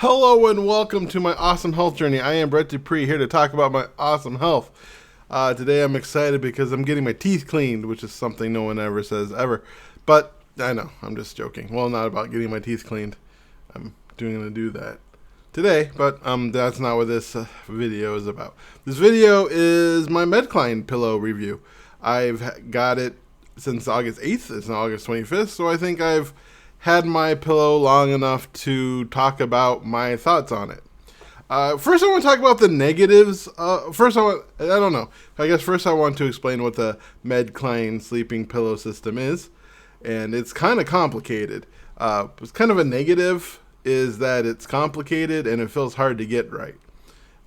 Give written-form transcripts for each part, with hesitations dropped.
Hello and welcome to my awesome health journey. I am Brett Dupree here to talk about my awesome health. Today I'm excited because I'm getting my teeth cleaned, which is something no one ever says ever. But I know, I'm just joking. Well, not about getting my teeth cleaned. I'm going to do that today, but that's not what this video is about. This video is my Medcline pillow review. I've got it since August 8th. It's now August 25th, so I think I've had my pillow long enough to talk about my thoughts on it. First, I want to talk about the negatives. I don't know. I guess first I want to explain what the Medcline sleeping pillow system is. And it's kind of complicated. It's kind of a negative is that it's complicated and it feels hard to get right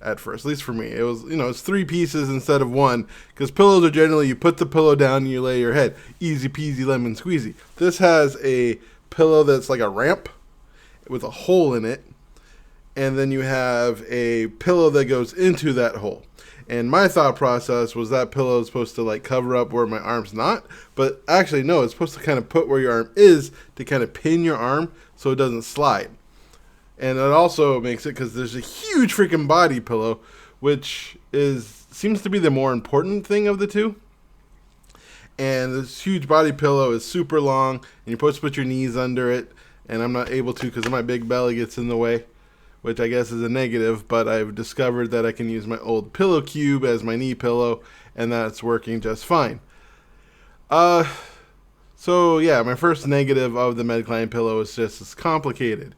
at first, at least for me. It was, it's three pieces instead of one, because pillows are generally, you put the pillow down and you lay your head. Easy peasy lemon squeezy. This has a pillow that's like a ramp with a hole in it, and then you have a pillow that goes into that hole. And my thought process was that pillow is supposed to like cover up where my arm's not, but actually no, it's supposed to kind of put where your arm is to kind of pin your arm so it doesn't slide. And it also makes it, because there's a huge freaking body pillow, which seems to be the more important thing of the two. And this huge body pillow is super long, and you're supposed to put your knees under it, and I'm not able to because my big belly gets in the way, which I guess is a negative, but I've discovered that I can use my old pillow cube as my knee pillow, and that's working just fine. So yeah, my first negative of the Medcline pillow is just it's complicated.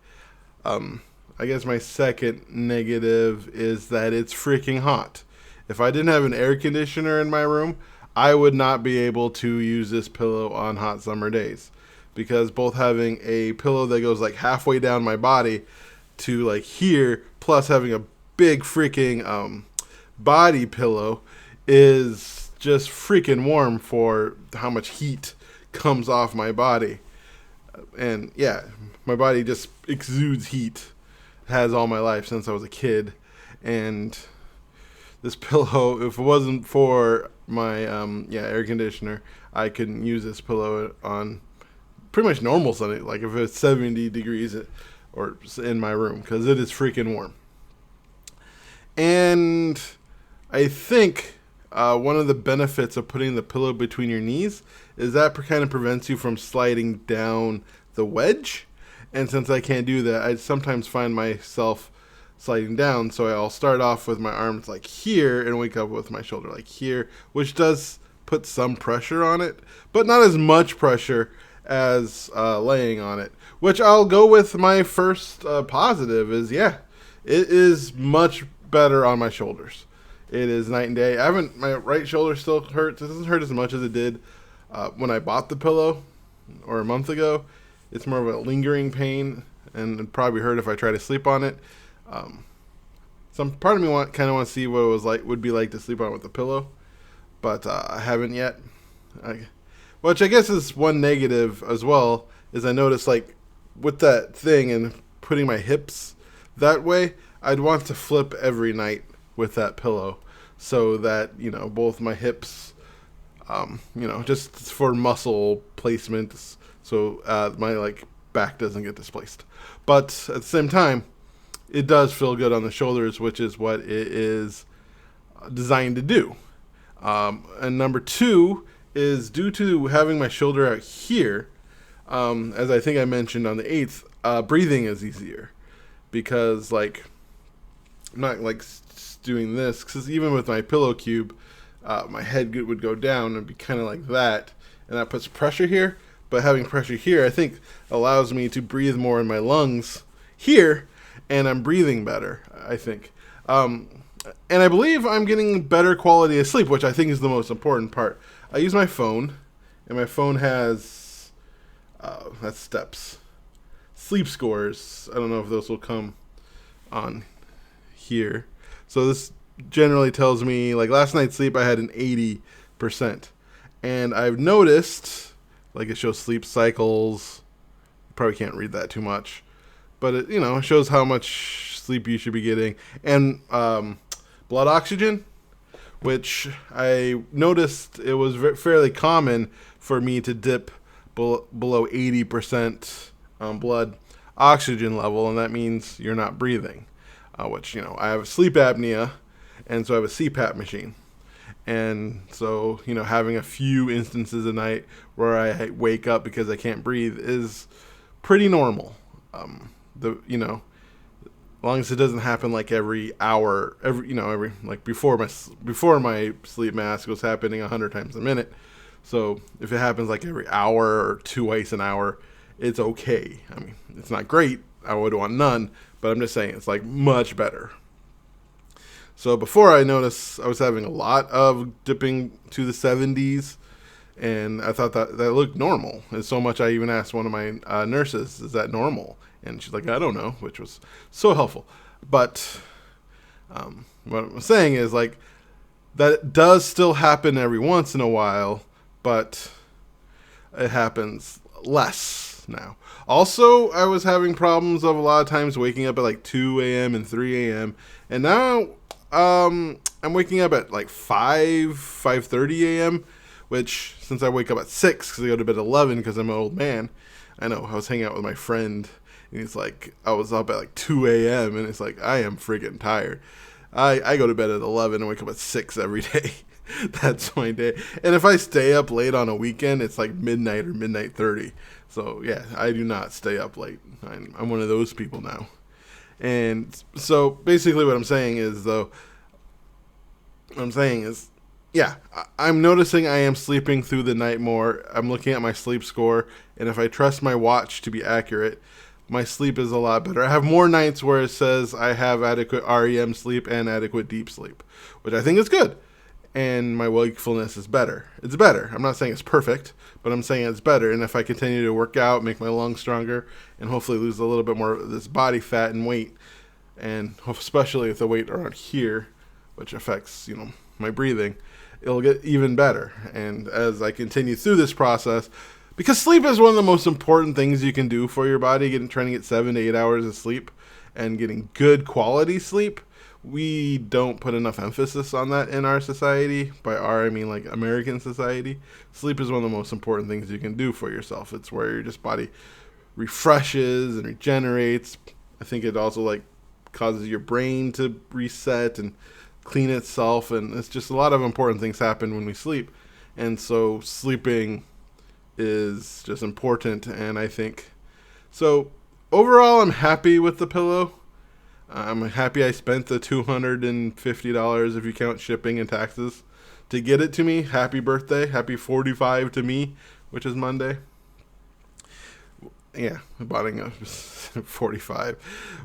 I guess my second negative is that it's freaking hot. If I didn't have an air conditioner in my room, I would not be able to use this pillow on hot summer days, because both having a pillow that goes like halfway down my body to like here, plus having a big freaking body pillow is just freaking warm for how much heat comes off my body. And yeah, my body just exudes heat. It has all my life since I was a kid. And this pillow, if it wasn't for my air conditioner, I couldn't use this pillow on pretty much normal Sunday, like if it's 70 degrees or in my room, because it is freaking warm. And I think one of the benefits of putting the pillow between your knees is that kind of prevents you from sliding down the wedge. And since I can't do that, I sometimes find myself sliding down, so I'll start off with my arms like here and wake up with my shoulder like here, which does put some pressure on it, but not as much pressure as laying on it, which I'll go with. My first positive is, yeah, it is much better on my shoulders. It is night and day. My right shoulder still hurts. It doesn't hurt as much as it did when I bought the pillow or a month ago. It's more of a lingering pain, and it'd probably hurt if I try to sleep on it. Some part of me want to see what it would be like to sleep on it with a pillow, but I haven't yet. Which I guess is one negative as well, is I noticed like with that thing and putting my hips that way, I'd want to flip every night with that pillow so that, both my hips, just for muscle placement, so my back doesn't get displaced. But at the same time, it does feel good on the shoulders, which is what it is designed to do. And number two is, due to having my shoulder out here, as I think I mentioned on the 8th, breathing is easier, because I'm not doing this, because even with my pillow cube, my head would go down and be kind of like that, and that puts pressure here. But having pressure here, I think, allows me to breathe more in my lungs here, and I'm breathing better, I think. And I believe I'm getting better quality of sleep, which I think is the most important part. I use my phone, and my phone has, that's steps. Sleep scores. I don't know if those will come on here. So this generally tells me, like last night's sleep, I had an 80%. And I've noticed, it shows sleep cycles. You probably can't read that too much, but it shows how much sleep you should be getting, and blood oxygen, which I noticed it was fairly common for me to dip below 80% blood. oxygen level, and that means you're not breathing. Which, I have sleep apnea, and so I have a CPAP machine. And so, having a few instances a night where I wake up because I can't breathe is pretty normal. As long as it doesn't happen like every hour, every like before my sleep mask was happening 100 times a minute. So if it happens like every hour or twice an hour, it's okay. I mean, it's not great. I would want none, but I'm just saying it's like much better. So before, I noticed I was having a lot of dipping to the 70s, and I thought that looked normal. And so much I even asked one of my nurses, is that normal? And she's like, I don't know, which was so helpful. But what I'm saying is, like, that does still happen every once in a while, but it happens less now. Also, I was having problems of a lot of times waking up at like 2 a.m. and 3 a.m. And now I'm waking up at like 5:30 a.m., which, since I wake up at 6 because I go to bed at 11 because I'm an old man. I know, I was hanging out with my friend, and he's like, I was up at like 2 a.m., and it's like, I am friggin' tired. I go to bed at 11 and wake up at 6 every day. That's my day. And if I stay up late on a weekend, it's like midnight or midnight 30. So, yeah, I do not stay up late. I'm one of those people now. And so, basically what I'm saying is, yeah, I'm noticing I am sleeping through the night more. I'm looking at my sleep score, and if I trust my watch to be accurate, my sleep is a lot better. I have more nights where it says I have adequate REM sleep and adequate deep sleep, which I think is good. And my wakefulness is better. It's better. I'm not saying it's perfect, but I'm saying it's better. And if I continue to work out, make my lungs stronger, and hopefully lose a little bit more of this body fat and weight, and especially if the weight around here, which affects, my breathing, it'll get even better. And as I continue through this process, because sleep is one of the most important things you can do for your body, trying to get 7 to 8 hours of sleep and getting good quality sleep. We don't put enough emphasis on that in our society. By our, I mean like American society. Sleep is one of the most important things you can do for yourself. It's where your just body refreshes and regenerates. I think it also like causes your brain to reset and clean itself, and it's just a lot of important things happen when we sleep. And so sleeping is just important, and I think so overall I'm happy with the pillow. I'm happy I spent the $250 if you count shipping and taxes to get it to me. Happy birthday. Happy 45 to me, which is Monday. Yeah, I bought a 45.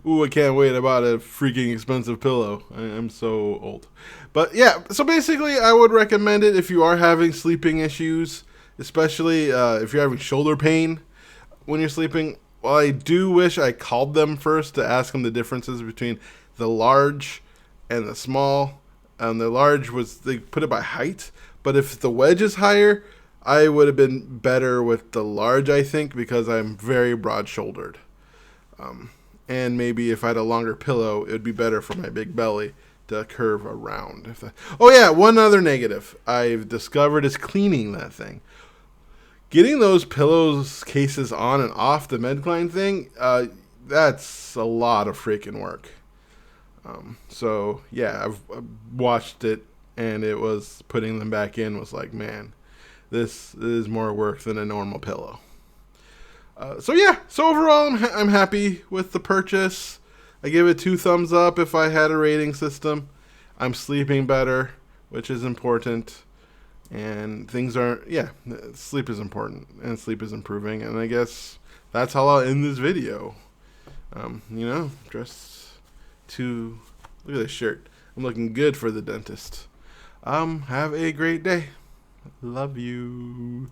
Ooh, I can't wait. I bought a freaking expensive pillow. I'm so old. But yeah, so basically I would recommend it if you are having sleeping issues, especially if you're having shoulder pain when you're sleeping. Well, I do wish I called them first to ask them the differences between the large and the small. The large they put it by height, but if the wedge is higher, I would have been better with the large, I think, because I'm very broad-shouldered. And maybe if I had a longer pillow, it would be better for my big belly to curve around. Oh yeah, one other negative I've discovered is cleaning that thing. Getting those pillows cases on and off the Medcline thing, that's a lot of freaking work. So yeah, I've watched it, and it was putting them back in was like, man, this is more work than a normal pillow. So overall, I'm happy with the purchase. I give it 2 thumbs up if I had a rating system. I'm sleeping better, which is important. And sleep is important, and sleep is improving. And I guess that's how I'll end this video. Dressed to, look at this shirt. I'm looking good for the dentist. Have a great day. Love you.